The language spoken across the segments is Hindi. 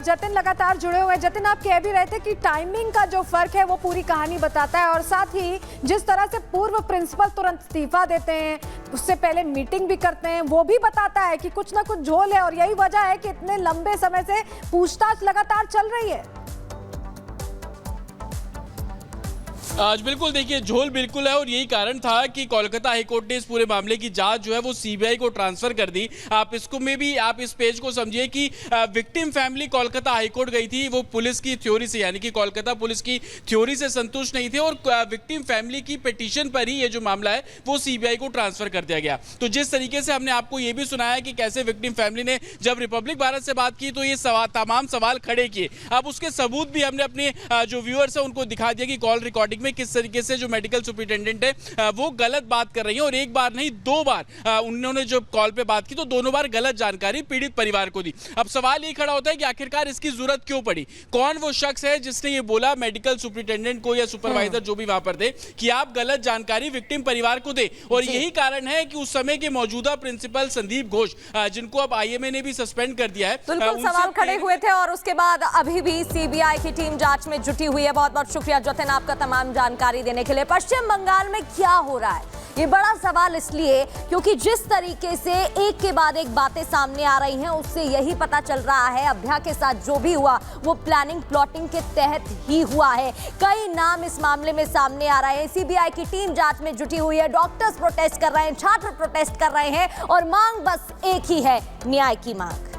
जतिन लगातार जुड़े हुए हैं। जतिन, आप कह भी रहे थे कि टाइमिंग का जो फर्क है वो पूरी कहानी बताता है, और साथ ही जिस तरह से पूर्व प्रिंसिपल तुरंत इस्तीफा देते हैं, उससे पहले मीटिंग भी करते हैं, वो भी बताता है कि कुछ ना कुछ झोल है, और यही वजह है कि इतने लंबे समय से पूछताछ लगातार चल रही है। आज बिल्कुल देखिए, झोल बिल्कुल है, और यही कारण था कि कोलकाता हाईकोर्ट ने इस पूरे मामले की जांच जो है वो सीबीआई को ट्रांसफर कर दी। आप इसको में भी आप इस पेज को समझिए कि विक्टिम फैमिली कोलकाता हाईकोर्ट गई थी, वो पुलिस की थ्योरी से, यानी कि कोलकाता पुलिस की थ्योरी से संतुष्ट नहीं थे, और विक्टिम फैमिली की पिटीशन पर ही ये जो मामला है वो सीबीआई को ट्रांसफर कर दिया गया। तो जिस तरीके से हमने आपको ये भी सुनाया कि कैसे विक्टिम फैमिली ने जब रिपब्लिक भारत से बात की तो ये तमाम सवाल खड़े किए। अब उसके सबूत भी हमने अपने जो व्यूअर्स है उनको दिखा दिया कि कॉल रिकॉर्डिंग में किस तरीके से जो मेडिकल सुपरिटेंडेंट है वो गलत बात कर रही है, और एक बार नहीं 2 बार उन्होंने जो कॉल पे बात की तो दोनों बार गलत जानकारी पीड़ित परिवार को दी। अब सवाल ये खड़ा होता है कि आखिरकार इसकी जरूरत क्यों पड़ी? कौन वो शख्स है जिसने ये बोला मेडिकल सुपरिटेंडेंट को या सुपरवाइजर जो भी वहां पर थे कि आप गलत जानकारी विक्टिम परिवार को दे? और यही कारण है कि उस समय के मौजूदा प्रिंसिपल संदीप घोष, जिनको अब आईएमए ने भी सस्पेंड कर दिया है, सवाल खड़े हुए थे, और उसके बाद अभी भी सीबीआई की टीम जांच में जुटी हुई है। बहुत बहुत शुक्रिया जतिन आपका तमाम जानकारी देने के लिए। पश्चिम बंगाल में क्या हो रहा है, ये बड़ा सवाल इसलिए क्योंकि जिस तरीके से एक के बाद एक बातें सामने आ रही हैं, उससे यही पता चल रहा है अभ्या के साथ जो भी हुआ वो प्लानिंग प्लॉटिंग के तहत ही हुआ है। कई नाम इस मामले में सामने आ रहे हैं। सीबीआई की टीम जांच में जुटी हुई है, डॉक्टर्स प्रोटेस्ट कर रहे हैं, छात्र प्रोटेस्ट कर रहे हैं, और मांग बस एक ही है, न्याय की मांग।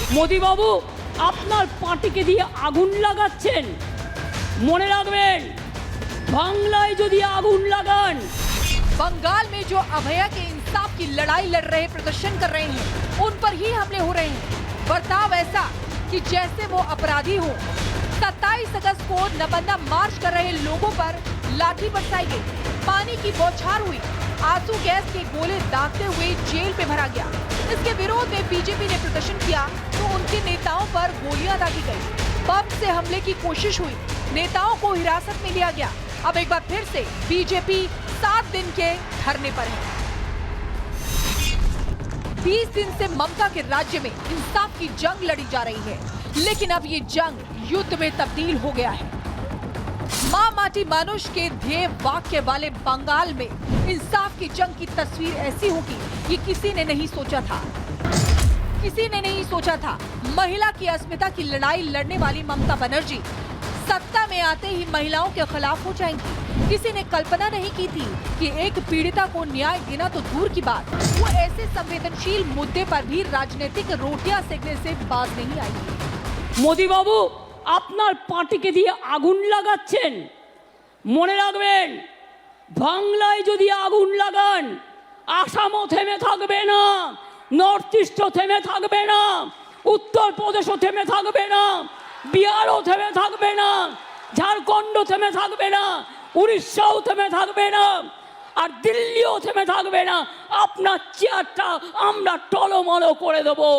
মোদি বাবু, আপনার পার্টিকে দিয়ে আগুন লাগাচ্ছেন, মনে রাখবেন বাংলায় যদি আগুন লাগান। बंगाल में जो अभया के इंसाफ की लड़ाई लड़ रहे, प्रदर्शन कर रहे हैं, उन पर ही हमले हो रहे हैं। बर्ताव ऐसा कि जैसे वो अपराधी हो। 27 अगस्त को नबंदा मार्च कर रहे लोगों पर लाठी बरसाई गई, पानी की बौछार हुई, आंसू गैस के गोले दागते हुए जेल में भरा गया। इसके विरोध में बीजेपी ने प्रदर्शन किया तो उनके नेताओं पर गोलियां दागी गई, बम से हमले की कोशिश हुई, नेताओं को हिरासत में लिया गया। अब एक बार फिर से बीजेपी 7 दिन के धरने पर है। 20 दिन से ममता के राज्य में इंसाफ की जंग लड़ी जा रही है, लेकिन अब ये जंग युद्ध में तब्दील हो गया है। माँ माटी मानुष के ध्येय वाक्य वाले बंगाल में इंसाफ की जंग की तस्वीर ऐसी होगी, ये किसी ने नहीं सोचा था। किसी ने नहीं सोचा था महिला की अस्मिता की लड़ाई लड़ने वाली ममता बनर्जी सत्ता में आते ही महिलाओं के खिलाफ हो जाएंगी। किसी ने कल्पना नहीं की थी कि एक पीड़िता को न्याय देना तो दूर की बात, वो ऐसे संवेदनशील मुद्दे पर भी राजनीतिक रोटियां सेकने से बाज नहीं आएगी। মোদি বাবু, আপনার পার্টিকে দিয়ে আগুন লাগাচ্ছেন, মনে রাখবেন বাংলায় যদি আগুন লাগান, আসামও থেমে থাকবে না, নর্থ ইস্টও থেমে থাকবে না, উত্তরপ্রদেশও থেমে থাকবে না, বিহারও থেমে থাকবে না, ঝাড়খণ্ড থেমে থাকবে না, উড়িষ্যাও থেমে থাকবে না, আর দিল্লিও থেমে থাকবে না। আপনার চেয়ারটা আমরা টলমলো করে দেবো।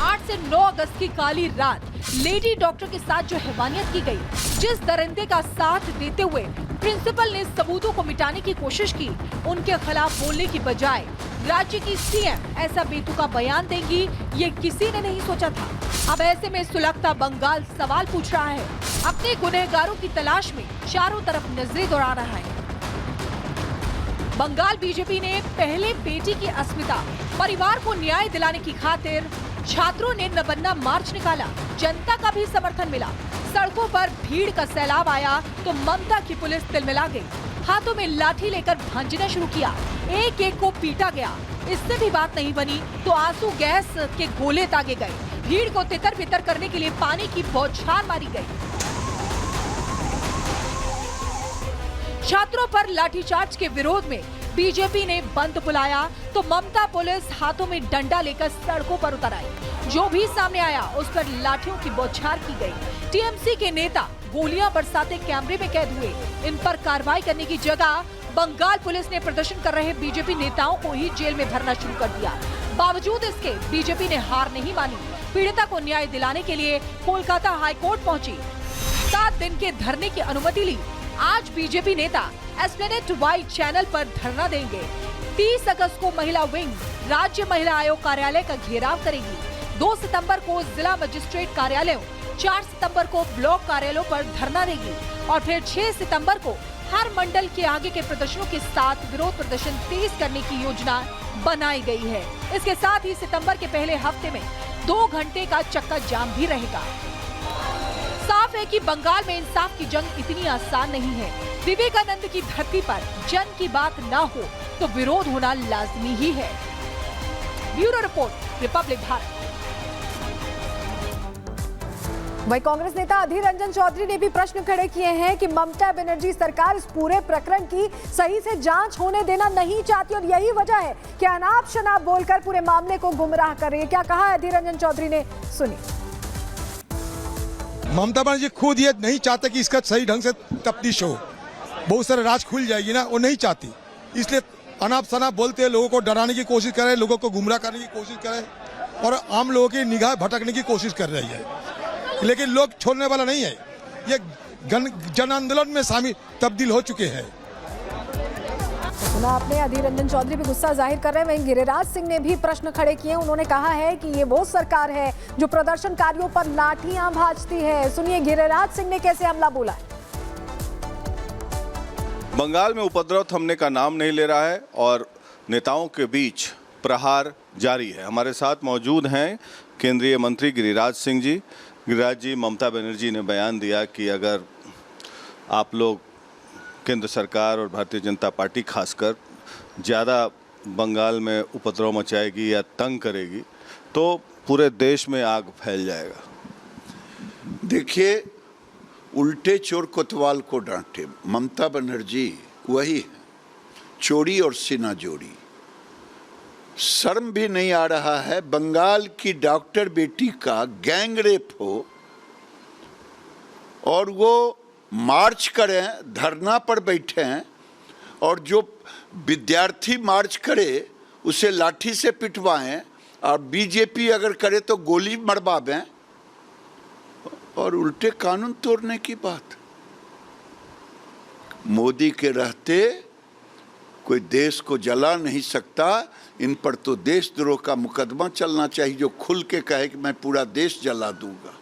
8 से 9 अगस्त की काली रात लेडी डॉक्टर के साथ जो हैवानियत की गई, जिस दरिंदे का साथ देते हुए प्रिंसिपल ने सबूतों को मिटाने की कोशिश की, उनके खिलाफ बोलने की बजाय राज्य की सीएम ऐसा बेतुका बयान देंगी, ये किसी ने नहीं सोचा था। अब ऐसे में सुलगता बंगाल सवाल पूछ रहा है, अपने गुनहगारों की तलाश में चारों तरफ नजरें दौड़ा रहा है। बंगाल बीजेपी ने पहले बेटी की अस्मिता, परिवार को न्याय दिलाने की खातिर छात्रों ने नबंदा मार्च निकाला, जनता का भी समर्थन मिला, सड़कों पर भीड़ का सैलाब आया तो ममता की पुलिस तिलमिला गई, हाथों में लाठी लेकर भांजना शुरू किया, एक एक को पीटा गया। इससे भी बात नहीं बनी तो आंसू गैस के गोले दागे गए, भीड़ को तितर बितर करने के लिए पानी की बौछार मारी गई। छात्रों पर लाठीचार्ज के विरोध में बीजेपी ने बंद बुलाया तो ममता पुलिस हाथों में डंडा लेकर सड़कों पर उतर आई। जो भी सामने आया उस पर लाठियों की बौछार की गई। टीएमसी के नेता गोलियां बरसाते कैमरे में कैद हुए। इन पर कार्रवाई करने की जगह बंगाल पुलिस ने प्रदर्शन कर रहे बीजेपी नेताओं को ही जेल में भरना शुरू कर दिया। बावजूद इसके बीजेपी ने हार नहीं मानी। पीड़िता को न्याय दिलाने के लिए कोलकाता हाई कोर्ट पहुंची। 7 दिन के धरने की अनुमति ली। आज बीजेपी नेता एस्प्लेनेड वाइड चैनल पर धरना देंगे। 30 अगस्त को महिला विंग राज्य महिला आयोग कार्यालय का घेराव करेगी। 2 सितंबर को जिला मजिस्ट्रेट कार्यालयों, 4 सितंबर को ब्लॉक कार्यालयों पर धरना देगी और फिर 6 सितंबर को हर मंडल के आगे के प्रदर्शनों के साथ विरोध प्रदर्शन तेज करने की योजना बनाई गई है। इसके साथ ही सितंबर के पहले हफ्ते में 2 घंटे का चक्का जाम भी रहेगा। साफ है कि बंगाल में इंसाफ की जंग इतनी आसान नहीं है। विवेकानंद की धरती पर जन की बात न हो तो विरोध होना लाजमी ही है। Bureau report, Republic Bharat. वहीं कांग्रेस नेता अधीर रंजन चौधरी ने भी प्रश्न खड़े किए हैं कि ममता बनर्जी सरकार इस पूरे प्रकरण की सही से जांच होने देना नहीं चाहती और यही वजह है कि अनाप शनाप बोलकर पूरे मामले को गुमराह कर रही है। क्या कहा है अधीर रंजन चौधरी ने, सुनिए। ममता बनर्जी खुद ये नहीं चाहते कि इसका सही ढंग से तफ्तीश हो, बहुत सारे राज खुल जाएगी ना, वो नहीं चाहती, इसलिए अनाप शनाप बोलते लोगों को डराने की कोशिश करे, लोगों को गुमराह करने की कोशिश करे और आम लोगों की निगाह भटकने की कोशिश कर रही है। लेकिन लोग छोड़ने वाला नहीं है, ये जन आंदोलन में शामिल तब्दील हो चुके हैं। सुना आपने, अधीर रंजन चौधरी भी गुस्सा जाहिर कर रहे हैं। वहीं गिरिराज सिंह ने भी प्रश्न खड़े किए। उन्होंने कहा है कि ये वो सरकार है जो प्रदर्शनकारियों पर लाठियां भाजती है। सुनिए गिरिराज सिंह ने कैसे हमला बोला है। बंगाल में उपद्रव थमने का नाम नहीं ले रहा है और नेताओं के बीच प्रहार जारी है। हमारे साथ मौजूद हैं केंद्रीय मंत्री गिरिराज सिंह जी। गिरिराज जी, ममता बनर्जी ने बयान दिया कि अगर आप लोग केंद्र सरकार और भारतीय जनता पार्टी खासकर ज़्यादा बंगाल में उपद्रव मचाएगी या तंग करेगी तो पूरे देश में आग फैल जाएगा। देखिए, उल्टे चोर कोतवाल को डांटे, ममता बनर्जी वही है, चोरी और सीना जोड़ी। शर्म भी नहीं आ रहा है, बंगाल की डॉक्टर बेटी का गैंग रेप हो और वो मार्च करें, धरना पर बैठे हैं और जो विद्यार्थी मार्च करे उसे लाठी से पिटवाएं और बीजेपी अगर करे तो गोली मरवावें और उल्टे कानून तोड़ने की बात। मोदी के रहते कोई देश को जला नहीं सकता। इन पर तो देशद्रोह का मुकदमा चलना चाहिए, जो खुल के कहे कि मैं पूरा देश जला दूंगा।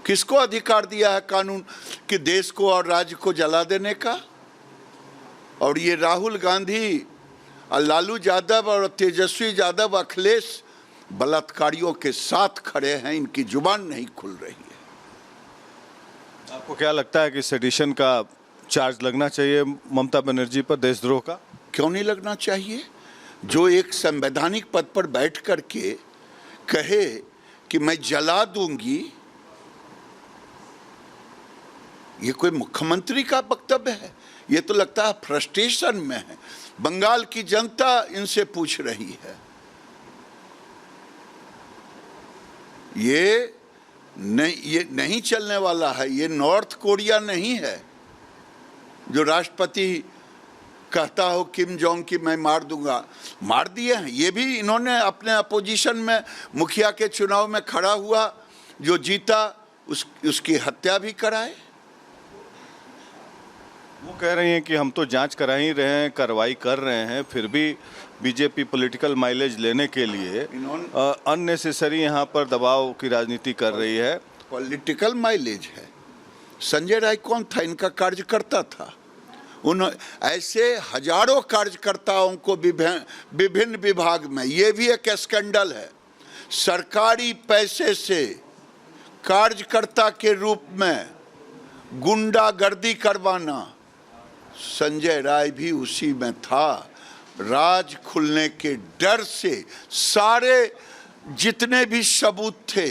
किसको अधिकार दिया है कानून कि देश को और राज्य को जला देने का? और ये राहुल गांधी और लालू यादव और तेजस्वी यादव, अखिलेश बलात्कारियों के साथ खड़े हैं, इनकी जुबान नहीं खुल रही है। आपको क्या लगता है कि सेडिशन का चार्ज लगना चाहिए ममता बनर्जी पर, देशद्रोह का? क्यों नहीं लगना चाहिए? जो एक संवैधानिक पद पर बैठ करके कहे कि मैं जला दूंगी, ये कोई मुख्यमंत्री का वक्तव्य है? ये तो लगता है फ्रस्ट्रेशन में है। बंगाल की जनता इनसे पूछ रही है। ये नहीं चलने वाला है। ये नॉर्थ कोरिया नहीं है जो राष्ट्रपति कहता हो किम जोंग की मैं मार दूंगा। मार दिए हैं। ये भी इन्होंने अपने अपोजिशन में मुखिया के चुनाव में खड़ा हुआ, जो जीता उसकी हत्या भी कराए। वो कह रही हैं कि हम तो जांच करा ही रहे हैं, कार्रवाई कर रहे हैं, फिर भी बीजेपी पॉलिटिकल माइलेज लेने के लिए अननेसेसरी यहाँ पर दबाव की राजनीति कर रही है। पॉलिटिकल माइलेज है। संजय राय कौन था? इनका कार्यकर्ता था। उन ऐसे हजारों कार्यकर्ताओं को विभिन्न विभाग में, ये भी एक स्कैंडल है, सरकारी पैसे से कार्यकर्ता के रूप में गुंडागर्दी करवाना। संजय राय भी उसी में था। राज खुलने के डर से सारे जितने भी सबूत थे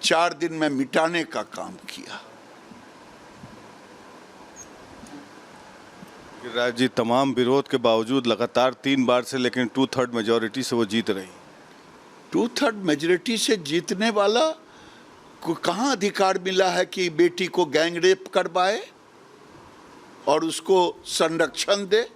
4 दिन में मिटाने का काम किया। गिरिराज जी, तमाम विरोध के बावजूद लगातार 3 बार से, लेकिन 2/3 मेजॉरिटी से वो जीत रही। 2/3 मेजॉरिटी से जीतने वाला को कहाँ अधिकार मिला है कि बेटी को गैंग रेप करवाए और उसको संरक्षण दे?